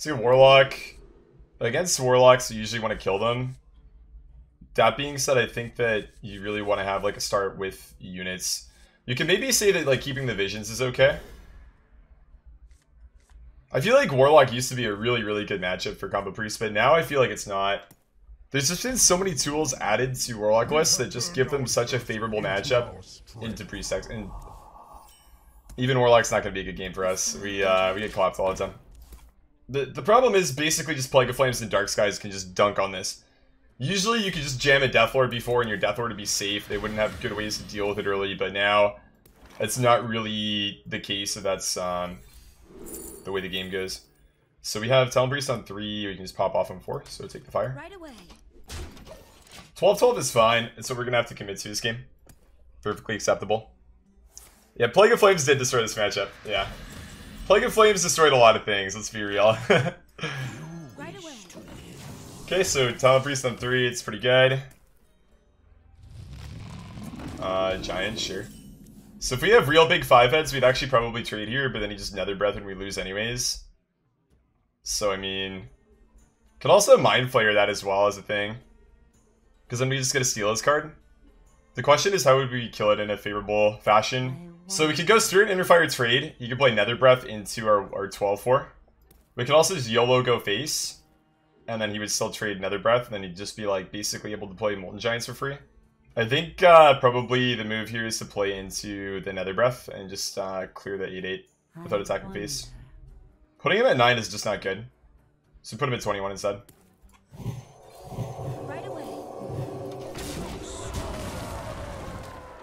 See a Warlock. Against Warlocks, you usually want to kill them. That being said, I think that you really want to have like a start with units. You can maybe say that like keeping the visions is okay. I feel like Warlock used to be a really, really good matchup for Combo Priest, but now I feel like it's not. There's just been so many tools added to Warlock lists that just give them such a favorable matchup into Priest decks. And even Warlock's not going to be a good game for us. We get clapped all the time. The problem is basically just Plague of Flames and Dark Skies can just dunk on this. Usually you could just jam a Deathlord before and your Deathlord would be safe. They wouldn't have good ways to deal with it early, but now it's not really the case, so that's the way the game goes. So we have Talon Priest on 3, we can just pop off on 4, so take the fire. Right away. 12-12 is fine, and so we're gonna have to commit to this game. Perfectly acceptable. Yeah, Plague of Flames did destroy this matchup, yeah. Plague of Flames destroyed a lot of things, let's be real. Right away. Okay, so Talon Priest on 3, it's pretty good. Giant, sure. So if we have real big 5 heads, we'd actually probably trade here, but then he just Nether Breath and we lose anyways. So, I mean... Could also Mind Flayer that as well as a thing. Because then we just get to steal his card. The question is, how would we kill it in a favorable fashion? So we could go Spirit Inner Fire trade. You could play Nether Breath into our 12-4. We could also just YOLO go face. And then he would still trade Nether Breath, and then he'd just be like basically able to play Molten Giants for free. I think probably the move here is to play into the Nether Breath and just clear the 8-8 without attacking face. Putting him at 9 is just not good. So put him at 21 instead. Right away.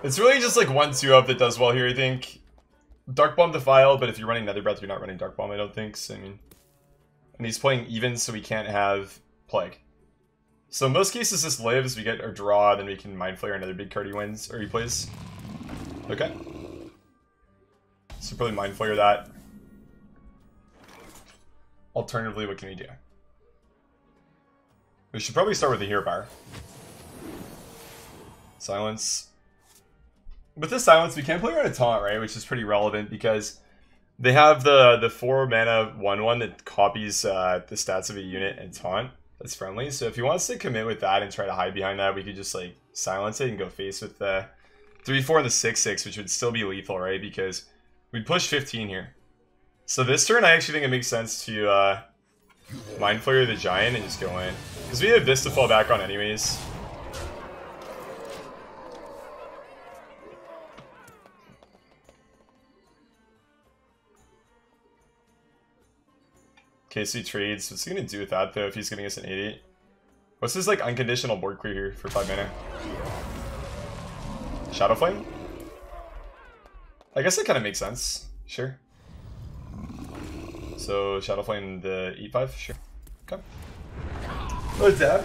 It's really just like 1-2 up that does well here, I think. Dark Bomb Defile, but if you're running Nether Breath, you're not running Dark Bomb, I don't think. So, I mean... And he's playing even, so we can't have Plague. So in most cases, this lives, we get our draw, then we can Mind Flayer another big card he wins, or he plays. Okay. So probably Mind Flayer that. Alternatively, what can we do? We should probably start with the Hero Power. Silence. With this Silence, we can play around a Taunt, right? Which is pretty relevant because they have the 4 mana 1/1 that copies the stats of a unit and Taunt. That's friendly. So if he wants to commit with that and try to hide behind that, we could just like silence it and go face with the 3/4 and the 6/6, which would still be lethal, right? Because we'd push 15 here. So this turn, I actually think it makes sense to Mind Flayer the Giant and just go in. Because we have this to fall back on anyways. Okay, so he trades. What's he gonna do with that though if he's giving us an 8-8? What's his like unconditional board clear here for 5 mana? Shadow Flame? I guess it kind of makes sense. Sure. So Shadow Flame the 8-5? Sure. Okay. What's that?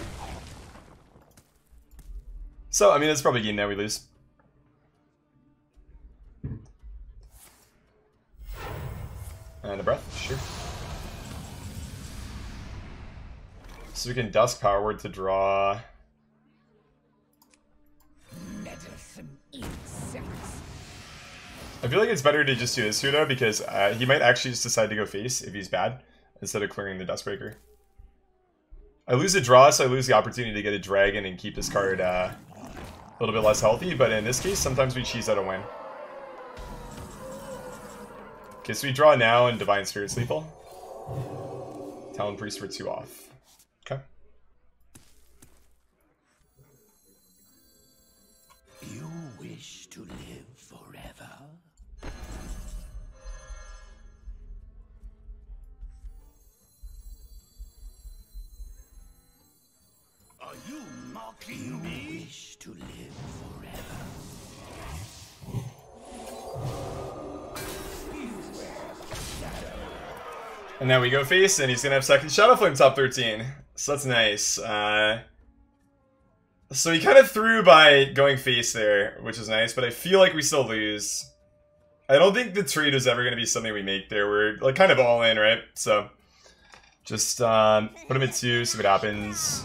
So, I mean, it's probably a game now we lose. And a breath, sure. So we can Dusk Power Word to draw. Medicine insects. I feel like it's better to just do this here though, because he might actually just decide to go face if he's bad, instead of clearing the Dustbreaker. I lose a draw, so I lose the opportunity to get a dragon and keep this card a little bit less healthy, but in this case, sometimes we cheese out a win. Okay, so we draw now and Divine Spirit's lethal. Talon Priest for 2 off. Okay. You wish to live forever? Are you mocking me? You wish to live forever? And now we go face, and he's gonna have second Shadow Flame top 13. So that's nice. So he kind of threw by going face there, which is nice, but I feel like we still lose. I don't think the trade is ever gonna be something we make there. We're like kind of all in, right? So just put him at 2, see what happens.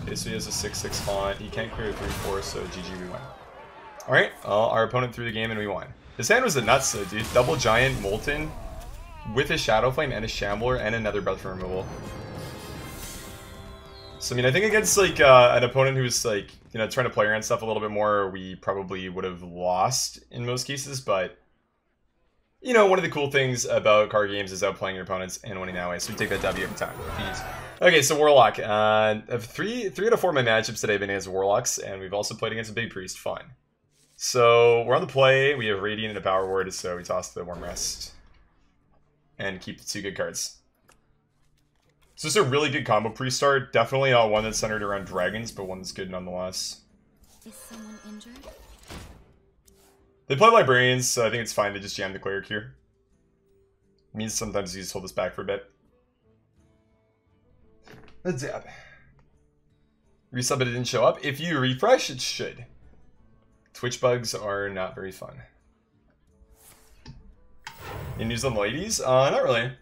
Okay, so he has a 6/6 font. He can't clear a 3/4, so GG, we win. Alright, well, our opponent threw the game and we won. His hand was a nuts though, dude. Double Giant, Molten. with a Shadow Flame and a Shambler and another Breath from removal. So I mean, I think against like an opponent who's like, you know, trying to play around stuff a little bit more, we probably would have lost in most cases. But you know, one of the cool things about card games is outplaying your opponents and winning that way. So we take that W every time. Jeez. Okay, so Warlock. Of three out of 4 of my matchups today have been against Warlocks, and we've also played against a Big Priest. Fun. So we're on the play. We have Radiant and a Power Word, so we toss the Warm Rest and keep the 2 good cards. So this is a really good combo pre-start. Definitely not one that's centered around dragons, but one that's good nonetheless. Is someone injured? They play Librarians, so I think it's fine to just jam the Cleric here. It means sometimes you just hold this back for a bit. A dab. Resub, but it didn't show up. If you refresh, it should. Twitch bugs are not very fun. Any news on the ladies? Not really.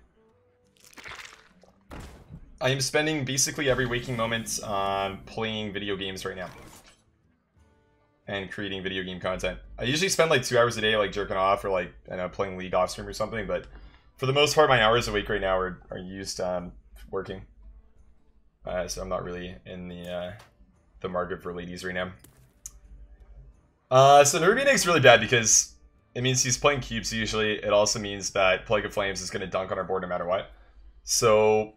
I am spending basically every waking moment on playing video games right now. And creating video game content. I usually spend like 2 hours a day like jerking off or like, I don't know, playing League off stream or something, but for the most part my hours a week right now are used working. So I'm not really in the market for ladies right now. So Nervionix is really bad because it means he's playing cubes usually. It also means that Plague of Flames is going to dunk on our board no matter what. So,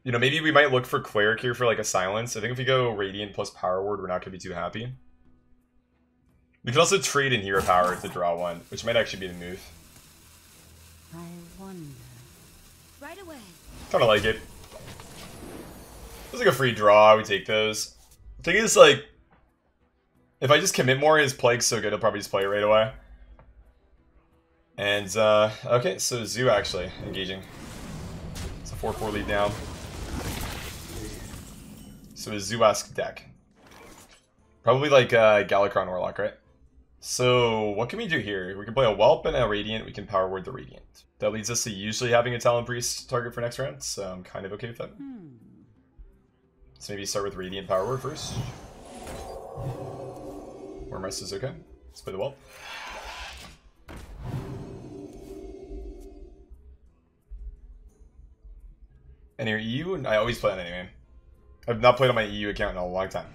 you know, maybe we might look for Cleric here for like a silence. I think if we go Radiant plus Power Word, we're not going to be too happy. We could also trade in Hero Power to draw one, which might actually be the move. I wonder. Right away. Kind of like it. It's like a free draw. We take those. The thing is, like, if I just commit more, his Plague's so good, I'll probably just play it right away. And, okay, so Zoo actually engaging. It's a 4-4 lead now. So a Zoo-esque deck. Probably like Galakron Warlock, right? So what can we do here? We can play a Whelp and a Radiant. We can Power Word the Radiant. That leads us to usually having a Talon Priest target for next round, so I'm kind of okay with that. So maybe start with Radiant Power Word first. Warm Rest is okay. Let's play the Whelp. And your EU, and I always play on anyway. I've not played on my EU account in a long time.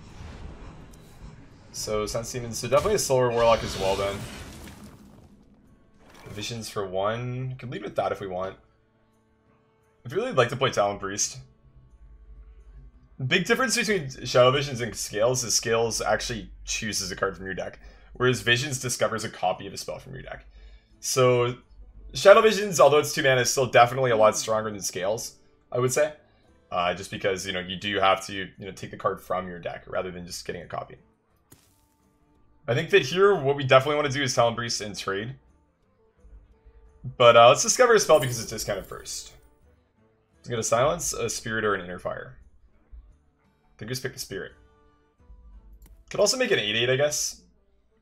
So Sun Demons, so definitely a Solar Warlock as well then. Visions for 1. Could leave it at that if we want. I'd really like to play Talon Priest. Big difference between Shadow Visions and Scales is Scales actually chooses a card from your deck, whereas Visions discovers a copy of a spell from your deck. So Shadow Visions, although it's 2 mana, is still definitely a lot stronger than Scales, I would say. Just because, you know, you do have to, you know, take the card from your deck rather than just getting a copy. I think that here, what we definitely want to do is Talon Priest and trade. But let's discover a spell because it's discounted first. Let's get a Silence, a Spirit, or an Inner Fire. I think just pick a Spirit. Could also make an 8-8, I guess.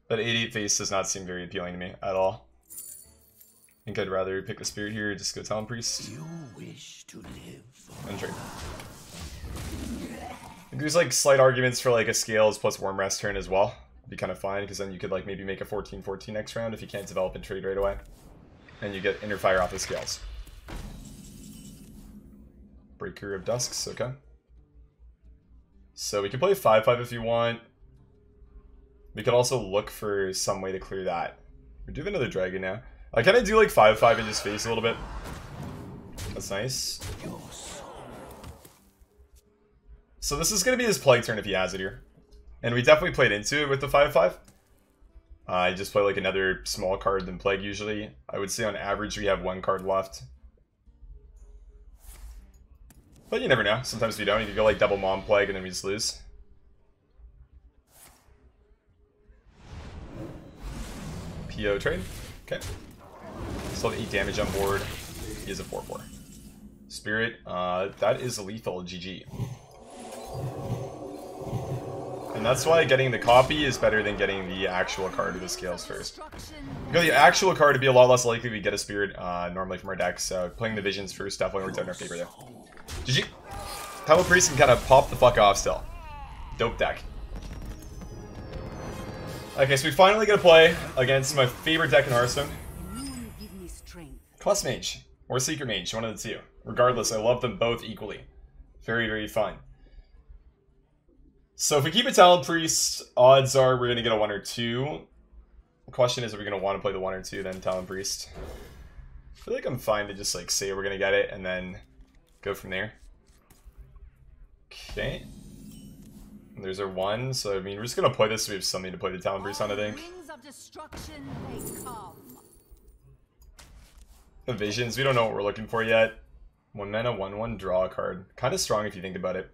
But 8-8 face does not seem very appealing to me at all. I think I'd rather pick the Spirit here, just go Talon Priest. You wish to live. And trade. I think there's like slight arguments for like a Scales plus Warm Rest turn as well. It'd be kind of fine, because then you could like maybe make a 14-14 next round if you can't develop and trade right away. And you get Inner Fire off the Scales. Breaker of Dusks, okay. So we can play 5-5 if you want. We could also look for some way to clear that. We do have another dragon now. I kind of do like 5-5 in his face a little bit. That's nice. So this is going to be his Plague turn if he has it here. And we definitely played into it with the 5-5. I just play like another small card than Plague usually. I would say on average we have 1 card left. But you never know. Sometimes we don't. You could go like double Mom Plague and then we just lose. PO trade. Okay. Still have 8 damage on board. He is a 4-4. Spirit. That is lethal. GG. And that's why getting the copy is better than getting the actual card of the Scales first. Because the actual card would be a lot less likely we get a Spirit normally from our deck, so playing the Visions first definitely worked out in our favor there. GG. Talon Priest can kind of pop the fuck off still. Dope deck. Okay, so we finally get to play against my favorite deck in Hearthstone. Quest Mage or Secret Mage, one of the two. Regardless, I love them both equally. Very, very fun. So if we keep a Talon Priest, odds are we're going to get a 1 or 2. The question is, are we going to want to play the 1 or 2 then Talon Priest? I feel like I'm fine to just like say we're going to get it and then go from there. Okay. And there's our 1, so I mean we're just going to play this so we have something to play the Talon Priest on, I think. Wings of destruction they come. The Visions, we don't know what we're looking for yet. 1 mana, 1/1, draw a card. Kind of strong if you think about it.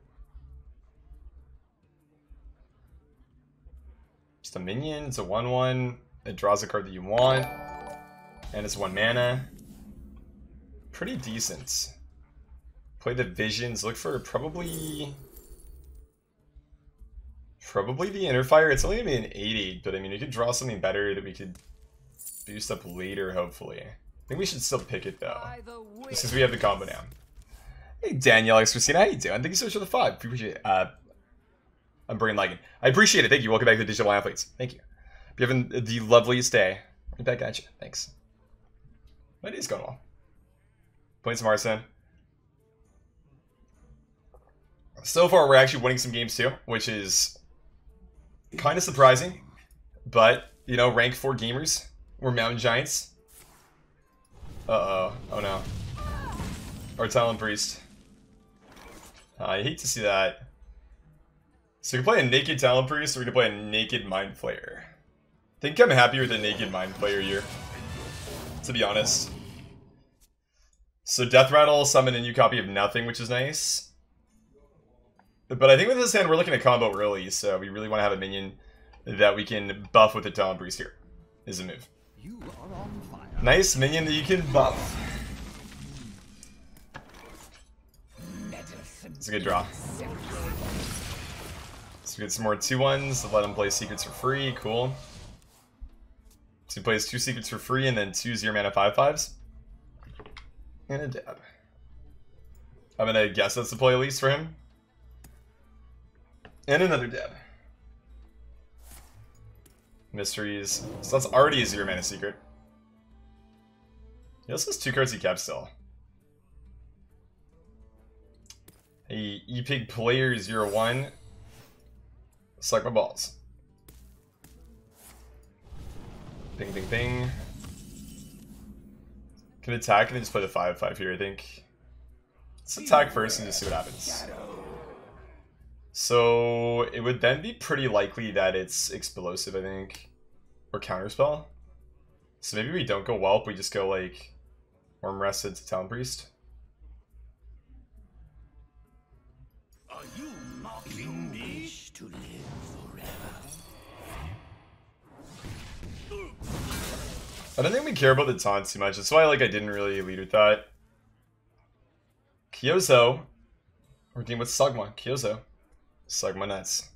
Just a minion, it's a 1/1. It draws a card that you want. And it's 1 mana. Pretty decent. Play the Visions, look for probably the Inner Fire. It's only going to be an 8/8, but I mean, you could draw something better that we could boost up later, hopefully. I think we should still pick it, though. Just because we have the combo now. Hey, Danielle X Christina, how you doing? Thank you so much for the 5. Appreciate it. I'm Brain Lagging. I appreciate it. Thank you. Welcome back to the Digital Athletes. Thank you. You're having the loveliest day. Right back at you. Thanks. My day's going well. Playing some Arsene. So far, we're actually winning some games, too, which is kind of surprising. But, you know, rank 4 gamers. We're Mountain Giants. Uh-oh. Oh, no. Or Talon Priest. I hate to see that. So we can play a naked Talon Priest, or we can play a naked Mind Flayer. I think I'm happy with a naked Mind Flayer here, to be honest. So Death Rattle, summon a new copy of nothing, which is nice. But I think with this hand, we're looking at combo early, so we really want to have a minion that we can buff with the Talon Priest here, is a move. You are on fire. Nice minion that you can buff. It's a good draw. So we get some more 2/1s to let him play secrets for free. Cool. So he plays 2 secrets for free and then 2 0-mana 5/5s. And a dab. I'm gonna guess that's the play at least for him. And another dab. Mysteries. So that's already a 0-mana secret. He also has 2 cards he kept still. Hey, ePig player 0/1. Select my balls. Bing, bing, bing. Can attack and then just play the 5/5 here, I think. Let's attack first and just see what happens. So it would then be pretty likely that it's explosive, I think. Or counterspell. So maybe we don't go Whelp, we just go like Worm Rested to Talon Priest. Are you mocking me? To live forever. I don't think we care about the taunt too much. That's why I didn't really lead with that. Kyozo. We're dealing with Sugma. Kyozo. Sugma nuts.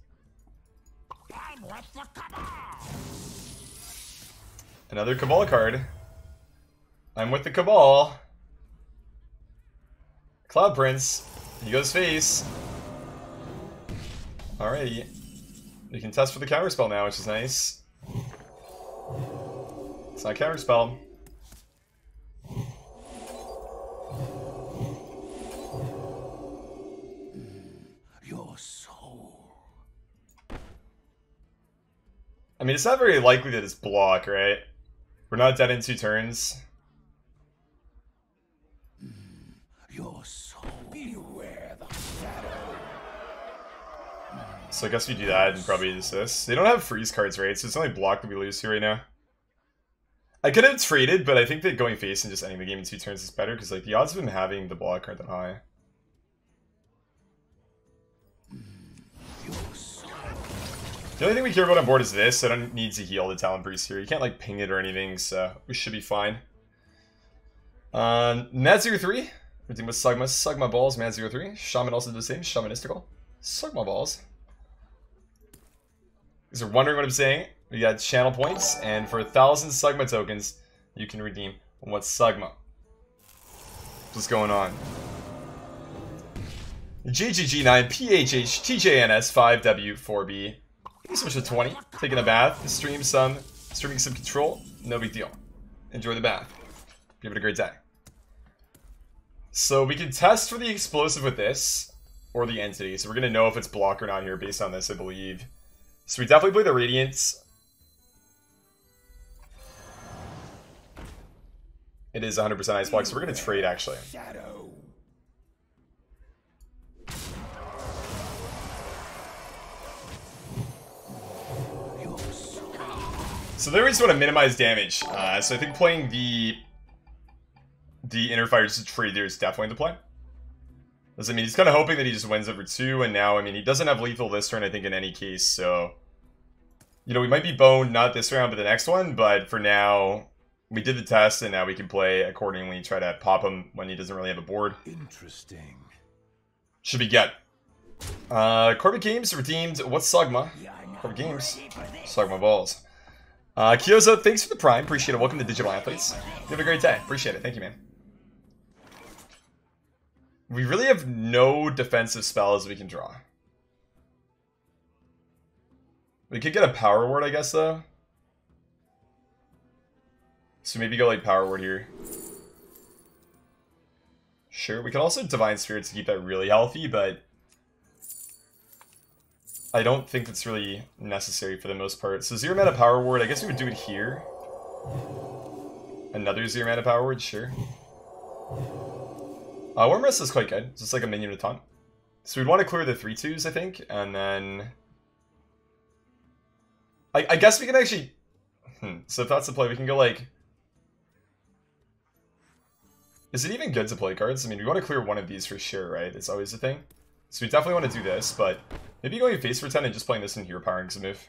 I'm with the Cabal. Another Cabal card. I'm with the Cabal. Cloud Prince. He goes face. Alrighty. You can test for the counterspell now, which is nice. It's not counterspell. Your soul. I mean, it's not very likely that it's block, right? We're not dead in 2 turns. Your soul. Beware the shadow. So I guess we do that and probably this. They don't have freeze cards, right? So it's only block that we lose here right now. I could have traded, but I think that going face and just ending the game in 2 turns is better, because the odds of him having the block aren't that high. The only thing we care about on board is this. I don't need to heal the Talon Priest here. You can't ping it or anything, so we should be fine. Mad03. We're dealing with Sugma. Sugma Balls, Mad03. Shaman also does the same. Shamanistical. Sugma Balls. Because you're wondering what I'm saying, we got channel points, and for 1,000 Sugma tokens, you can redeem what's Sugma. What's going on? GGG9, PHH, TJNS, 5W4B. Thank you so much for 20. Taking a bath, streaming some Control, no big deal. Enjoy the bath. Give it a great day. So we can test for the explosive with this, or the entity. So we're gonna know if it's block or not here based on this, I believe. So we definitely play the Radiance. It is 100% ice block, so we're gonna trade actually. Shadow. So there we just want to minimize damage. So I think playing the inner fire just to trade there is definitely the play. Does I mean he's kind of hoping that he just wins over 2, and now I mean he doesn't have lethal this turn I think in any case, so you know we might be boned not this round but the next one, but for now we did the test and now we can play accordingly, try to pop him when he doesn't really have a board. Interesting. Should be get. Corbett Games redeemed what's Sugma? Corbett Games. Sugma balls. Kyozo, thanks for the prime. Appreciate it. Welcome to Digital Athletes. You have a great day. Appreciate it. Thank you, man. We really have no defensive spells we can draw. We could get a Power Word, I guess, though. So maybe go like Power Word here. Sure. We could also Divine Spirit to keep that really healthy, but I don't think that's really necessary for the most part. So 0 mana Power Word, I guess we would do it here. Another 0 mana Power Word, sure. Wormrest is quite good, just like a minion with taunt. So we'd want to clear the 3/2s, I think, and then I guess we can actually so if that's the play, we can go like, is it even good to play cards? I mean, we want to clear one of these for sure, right? It's always the thing. So we definitely want to do this, but maybe going face for 10 and just playing this in here, powering some move.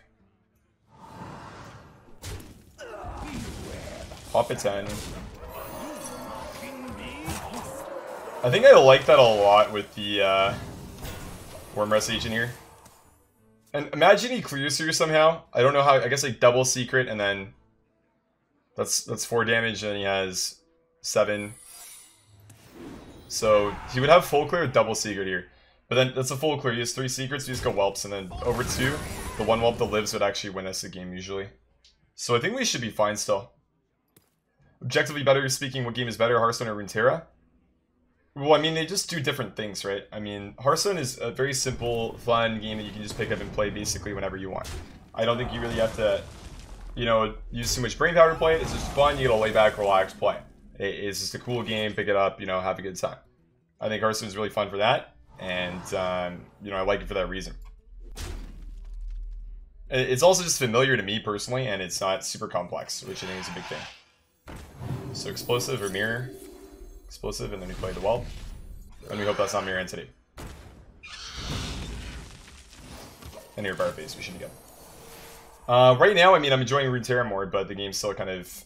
Pop a 10. I think I like that a lot with the Wormrest Agent here. And imagine he clears through somehow. I don't know how, I guess like double secret and then that's 4 damage and he has 7. So he would have full clear with double secret here. But then that's a full clear. He has 3 secrets, we just go whelps, and then over 2, the one whelp that lives would actually win us the game usually. So I think we should be fine still. Objectively better speaking, what game is better, Hearthstone or Runeterra? Well, I mean, they just do different things, right? I mean, Hearthstone is a very simple, fun game that you can just pick up and play basically whenever you want. I don't think you really have to, you know, use too much brain power to play it. It's just fun, you gotta lay back, relax, play. It's just a cool game, pick it up, you know, have a good time. I think Hearthstone is really fun for that, and, you know, I like it for that reason. It's also just familiar to me personally, and it's not super complex, which I think is a big thing. So explosive or mirror. Explosive, and then we play the whelp. And we hope that's not mirror entity. And here, bar base, we should be good. Right now, I mean, I'm enjoying Runeterra more, but the game's still kind of,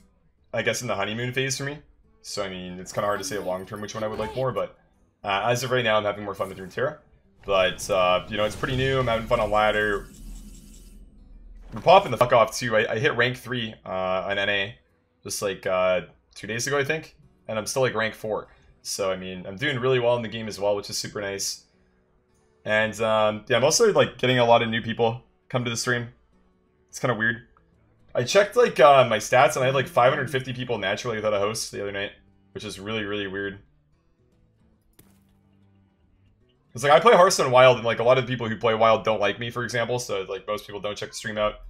I guess, in the honeymoon phase for me. So, I mean, it's kind of hard to say long term which one I would like more, but as of right now, I'm having more fun with Runeterra. But, you know, it's pretty new, I'm having fun on ladder. We're popping the fuck off, too. I hit rank 3 on NA just like 2 days ago, I think. And I'm still like rank 4. So, I mean, I'm doing really well in the game as well, which is super nice. And, yeah, I'm also like getting a lot of new people come to the stream. It's kind of weird. I checked like my stats and I had like 550 people naturally without a host the other night, which is really, really weird. It's like I play Hearthstone Wild and like a lot of people who play Wild don't like me, for example. So like most people don't check the stream out.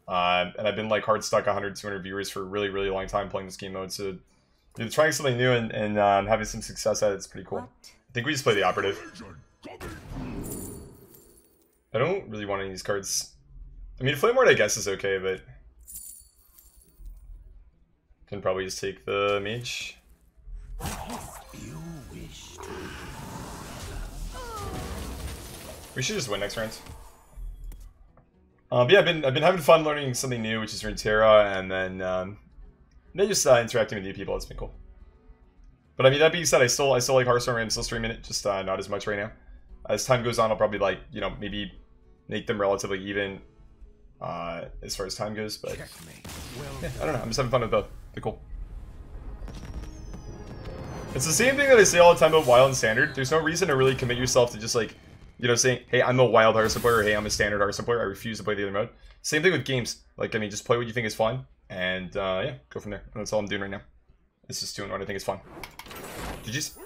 And I've been like hard stuck 100, 200 viewers for a really, really long time playing this game mode. So you know, trying something new and having some success at it's pretty cool. I think we just play the operative. I don't really want any of these cards. I mean, Flame Ward I guess is okay, but can probably just take the mage. We should just win next round. But yeah, I've been having fun learning something new, which is Runeterra, and then just interacting with new people. It's been cool. But I mean, that being said, I still like Hearthstone. I'm still streaming it, just not as much right now. As time goes on, I'll probably like, you know, maybe make them relatively even as far as time goes. But yeah, I don't know. I'm just having fun with both. They're cool. It's the same thing that I say all the time about Wild and Standard. There's no reason to really commit yourself to just like, you know, saying, hey, I'm a Wild Hearthstone player, or hey, I'm a Standard Hearthstone player. I refuse to play the other mode. Same thing with games. Like, I mean, just play what you think is fun. And, yeah, go from there. And that's all I'm doing right now. It's just doing what I think is fun. GG's.